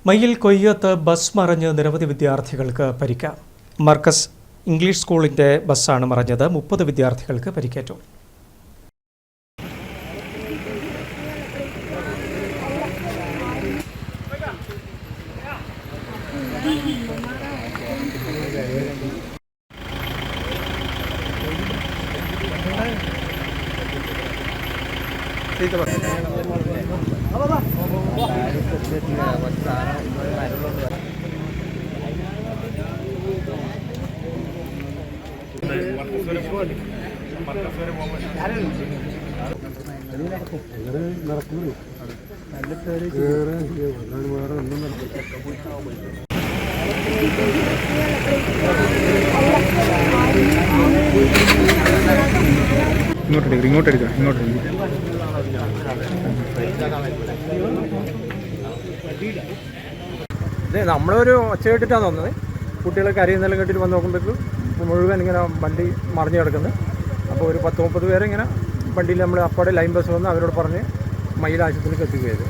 Mayyil Koyyath bus മറിഞ്ഞ് നിരവധി വിദ്യാർത്ഥികൾക്ക് പരിക്ക്. മർക്കസ് ഇംഗ്ലീഷ് സ്കൂളിന്റെ ബസ്സാണ് മറിഞ്ഞത്. 30 വിദ്യാർത്ഥികൾക്ക് പരിക്കേറ്റു. ഇങ്ങോട്ടെടുക്കാം. ഇത് നമ്മളൊരു ഒച്ച കേട്ടിട്ടാണ് തോന്നുന്നത്. കുട്ടികളെ കരയുന്നെല്ലാം കേട്ടിട്ട് വന്ന് നോക്കുമ്പോഴേക്കും മുഴുവൻ ഇങ്ങനെ വണ്ടി മറിഞ്ഞു കിടക്കുന്നത്. അപ്പോൾ ഒരു 10-30 പേരെ ഇങ്ങനെ വണ്ടിയിൽ നമ്മൾ അപ്പോടെ ലൈൻ ബസ് വന്ന് അവരോട് പറഞ്ഞ് മയ്യിൽ ആശുപത്രിയിലേക്ക് എത്തിക്കുകയത്.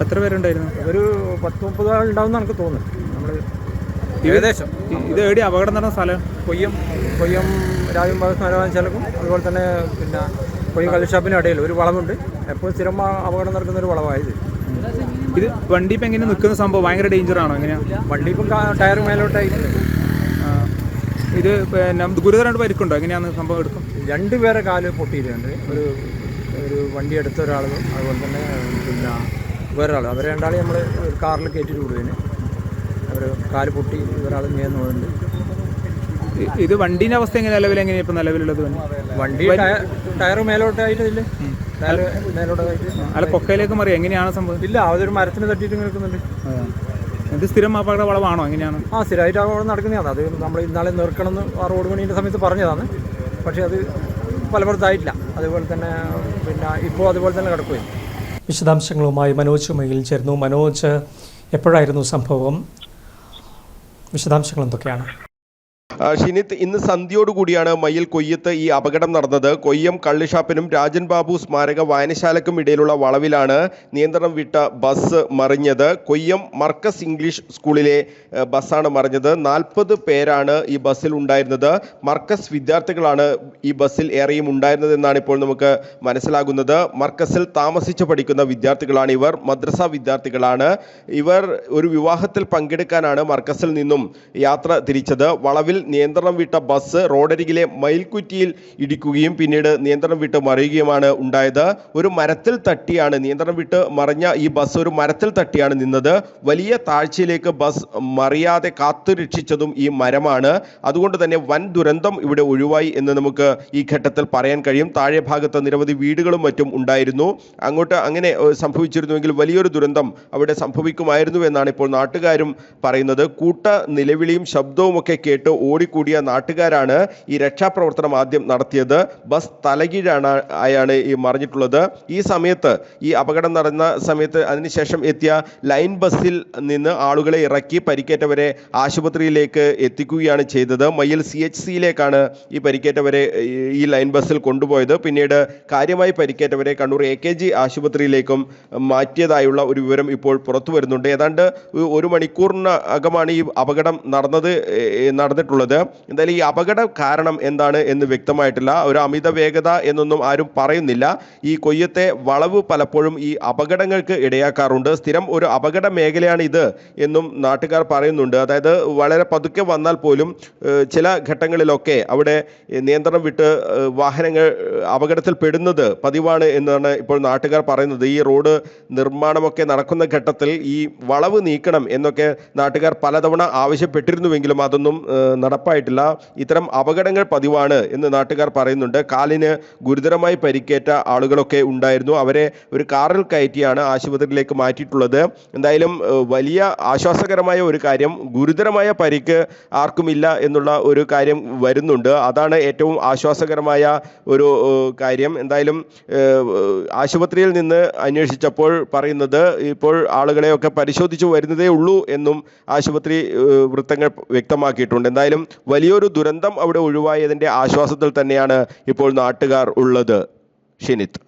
എത്ര പേരുണ്ടായിരുന്നു? ഒരു 10-30 ആളുണ്ടാവുമെന്ന് എനിക്ക് തോന്നുന്നു. നമ്മൾ ഏകദേശം ഇത് എവിടെ അപകടം നടന്ന സ്ഥലം? കൊയ്യം രാജംഭാഗം അതുപോലെ തന്നെ പിന്നെ കൊയ്യം കള്ളിഷാപ്പിൻ്റെ ഇടയിൽ ഒരു വളവുണ്ട്. എപ്പോഴും സ്ഥിരം അപകടം നടക്കുന്ന ഒരു വളവായത്. ഇത് വണ്ടി ഇപ്പം എങ്ങനെ നിൽക്കുന്ന സംഭവം ഭയങ്കര ഡേഞ്ചറാണോ? എങ്ങനെയാണ് വണ്ടി ഇപ്പം ടയർ മേലോട്ടായിട്ടുണ്ട്. ഇത് പിന്നെ ഗുരുതരമായിട്ട് പരിക്കുണ്ടോ? എങ്ങനെയാണ് സംഭവം? എടുക്കും 2 പേരെ കാല് പൊട്ടിയിട്ടുണ്ട്. ഒരു വണ്ടി എടുത്ത ഒരാളും അതുപോലെ തന്നെ പിന്നെ വേറൊരാൾ. അവരെ രണ്ടാളും നമ്മൾ കാറിൽ കയറ്റിട്ട് വിടുന്നതിന് അവർ കാല് പൊട്ടി ഒരാൾ മേന്നുണ്ട്. ഇത് വണ്ടീൻ്റെ അവസ്ഥ എങ്ങനെ നിലവിലെങ്ങനെയാണ് ഇപ്പം നിലവിലുള്ളത്? വണ്ടി ടയർ മേലോട്ടായിട്ടില്ലേ? ടയർ മേലോട്ടായിട്ട് അല്ല പൊക്കയിലേക്ക് മറിയോ? എങ്ങനെയാണ് സംഭവം? ഇല്ല, അതൊരു മരത്തിന് തട്ടിയിട്ട് നിൽക്കുന്നുണ്ട്. ഇത് സ്ഥിരം അപകട വളവാണോ? എങ്ങനെയാണ്? സ്ഥിരമായിട്ട് അപകടം നടക്കുന്നതാണ്. അത് നമ്മൾ ഇന്നാളെ നിർക്കണമെന്ന് റോഡ് പണീൻ്റെ സമയത്ത് പറഞ്ഞതാണ്. പക്ഷേ അത് ഫലപ്രദമായിട്ടില്ല. അതുപോലെ തന്നെ പിന്നെ ഇപ്പോൾ അതുപോലെ തന്നെ കിടക്കുകയും. വിശദാംശങ്ങളുമായി മനോജ് മയ്യിൽ ചേർന്നു. മനോജ്, എപ്പോഴായിരുന്നു സംഭവം? വിശദാംശങ്ങൾ എന്തൊക്കെയാണ്? ഷിനിത്ത്, ഇന്ന് സന്ധ്യയോടുകൂടിയാണ് മയ്യിൽ കൊയ്യത്ത് ഈ അപകടം നടന്നത്. കൊയ്യം കള്ളിഷാപ്പിനും രാജൻ ബാബു സ്മാരക വായനശാലയ്ക്കും ഇടയിലുള്ള വളവിലാണ് നിയന്ത്രണം വിട്ട ബസ് മറിഞ്ഞത്. കൊയ്യം മർക്കസ് ഇംഗ്ലീഷ് സ്കൂളിലെ ബസ്സാണ് മറിഞ്ഞത്. 40 പേരാണ് ഈ ബസ്സിൽ ഉണ്ടായിരുന്നത്. മർക്കസ് വിദ്യാർത്ഥികളാണ് ഈ ബസ്സിൽ ഏറെയും ഉണ്ടായിരുന്നത് എന്നാണ് ഇപ്പോൾ നമുക്ക് മനസ്സിലാകുന്നത്. മർക്കസിൽ താമസിച്ച് പഠിക്കുന്ന വിദ്യാർത്ഥികളാണ് ഇവർ. മദ്രസ വിദ്യാർത്ഥികളാണ് ഇവർ. ഒരു വിവാഹത്തിൽ പങ്കെടുക്കാനാണ് മർക്കസിൽ നിന്നും യാത്ര തിരിച്ചത്. വളവിൽ നിയന്ത്രണം വിട്ട ബസ് റോഡരികിലെ മയിൽക്കുറ്റിയിൽ ഇടിക്കുകയും പിന്നീട് നിയന്ത്രണം വിട്ട് മറിയുകയുമാണ് ഉണ്ടായത്. ഒരു മരത്തിൽ തട്ടിയാണ് നിയന്ത്രണം വിട്ട് മറിഞ്ഞ ഈ ബസ് ഒരു മരത്തിൽ തട്ടിയാണ് നിന്നത്. വലിയ താഴ്ചയിലേക്ക് ബസ് മറിയാതെ കാത്തുരക്ഷിച്ചതും ഈ മരമാണ്. അതുകൊണ്ട് തന്നെ വൻ ദുരന്തം ഇവിടെ ഒഴിവായി എന്ന് നമുക്ക് ഈ ഘട്ടത്തിൽ പറയാൻ കഴിയും. താഴെ ഭാഗത്ത് നിരവധി വീടുകളും മറ്റും ഉണ്ടായിരുന്നു. അങ്ങോട്ട് അങ്ങനെ സംഭവിച്ചിരുന്നുവെങ്കിൽ വലിയൊരു ദുരന്തം അവിടെ സംഭവിക്കുമായിരുന്നു എന്നാണ് ഇപ്പോൾ നാട്ടുകാരും പറയുന്നത്. കൂട്ട നിലവിളിയും ശബ്ദവും ഒക്കെ കേട്ട് ഓടിക്കൂടിയ നാട്ടുകാരാണ് ഈ രക്ഷാപ്രവർത്തനം ആദ്യം നടത്തിയത്. ബസ് തലകീഴാണ് ഈ മറിഞ്ഞിട്ടുള്ളത്. ഈ സമയത്ത് ഈ അപകടം നടന്ന സമയത്ത് അതിനുശേഷം എത്തിയ ലൈൻ ബസ്സിൽ നിന്ന് ആളുകളെ ഇറക്കി പരിക്കേറ്റവരെ ആശുപത്രിയിലേക്ക് എത്തിക്കുകയാണ് ചെയ്തത്. മയ്യിൽ CHCയിലേക്കാണ് ഈ പരിക്കേറ്റവരെ ഈ ലൈൻ ബസ്സിൽ കൊണ്ടുപോയത്. പിന്നീട് കാര്യമായി പരിക്കേറ്റവരെ കണ്ണൂർ AKG ആശുപത്രിയിലേക്കും മാറ്റിയതായുള്ള ഒരു വിവരം ഇപ്പോൾ പുറത്തു വരുന്നുണ്ട്. ഏതാണ്ട് 1 മണിക്കൂറിനകമാണ് ഈ അപകടം നടന്നിട്ടുള്ളത്. എന്തായാലും ഈ അപകട കാരണം എന്താണ് എന്ന് വ്യക്തമായിട്ടില്ല. ഒരു അമിത വേഗത എന്നൊന്നും ആരും പറയുന്നില്ല. ഈ കൊയ്യത്തെ വളവ് പലപ്പോഴും ഈ അപകടങ്ങൾക്ക് ഇടയാക്കാറുണ്ട്. സ്ഥിരം ഒരു അപകട മേഖലയാണ് ഇത് എന്നും നാട്ടുകാർ പറയുന്നുണ്ട്. അതായത് വളരെ പതുക്കെ വന്നാൽ പോലും ചില ഘട്ടങ്ങളിലൊക്കെ അവിടെ നിയന്ത്രണം വിട്ട് വാഹനങ്ങൾ അപകടത്തിൽ പെടുന്നത് പതിവാണ് എന്നാണ് ഇപ്പോൾ നാട്ടുകാർ പറയുന്നത്. ഈ റോഡ് നിർമ്മാണമൊക്കെ നടക്കുന്ന ഘട്ടത്തിൽ ഈ വളവ് നീക്കണം എന്നൊക്കെ നാട്ടുകാർ പലതവണ ആവശ്യപ്പെട്ടിരുന്നുവെങ്കിലും അതൊന്നും നടപ്പായിട്ടില്ല. ഇത്തരം അപകടങ്ങൾ പതിവാണ് എന്ന് നാട്ടുകാർ പറയുന്നുണ്ട്. കാലിന് ഗുരുതരമായി പരിക്കേറ്റ ആളുകളൊക്കെ ഉണ്ടായിരുന്നു. അവരെ ഒരു കാറിൽ കയറ്റിയാണ് ആശുപത്രിയിലേക്ക് മാറ്റിയിട്ടുള്ളത്. എന്തായാലും വലിയ ആശ്വാസകരമായ ഒരു കാര്യം, ഗുരുതരമായ പരിക്ക് ആർക്കുമില്ല എന്നുള്ള ഒരു കാര്യം വരുന്നുണ്ട്. അതാണ് ഏറ്റവും ആശ്വാസകരമായ ഒരു കാര്യം. എന്തായാലും ആശുപത്രിയിൽ നിന്ന് അന്വേഷിച്ചപ്പോൾ പറയുന്നത് ഇപ്പോൾ ആളുകളെയൊക്കെ പരിശോധിച്ചു വരുന്നതേ ഉള്ളൂ എന്നും ആശുപത്രി വൃത്തങ്ങൾ വ്യക്തമാക്കിയിട്ടുണ്ട്. എന്തായാലും വലിയൊരു ദുരന്തം അവിടെ ഒഴിവായതിൻ്റെ ആശ്വാസത്തിൽ തന്നെയാണ് ഇപ്പോൾ നാട്ടുകാർ ഉള്ളത്. ഷിനിത്ത്.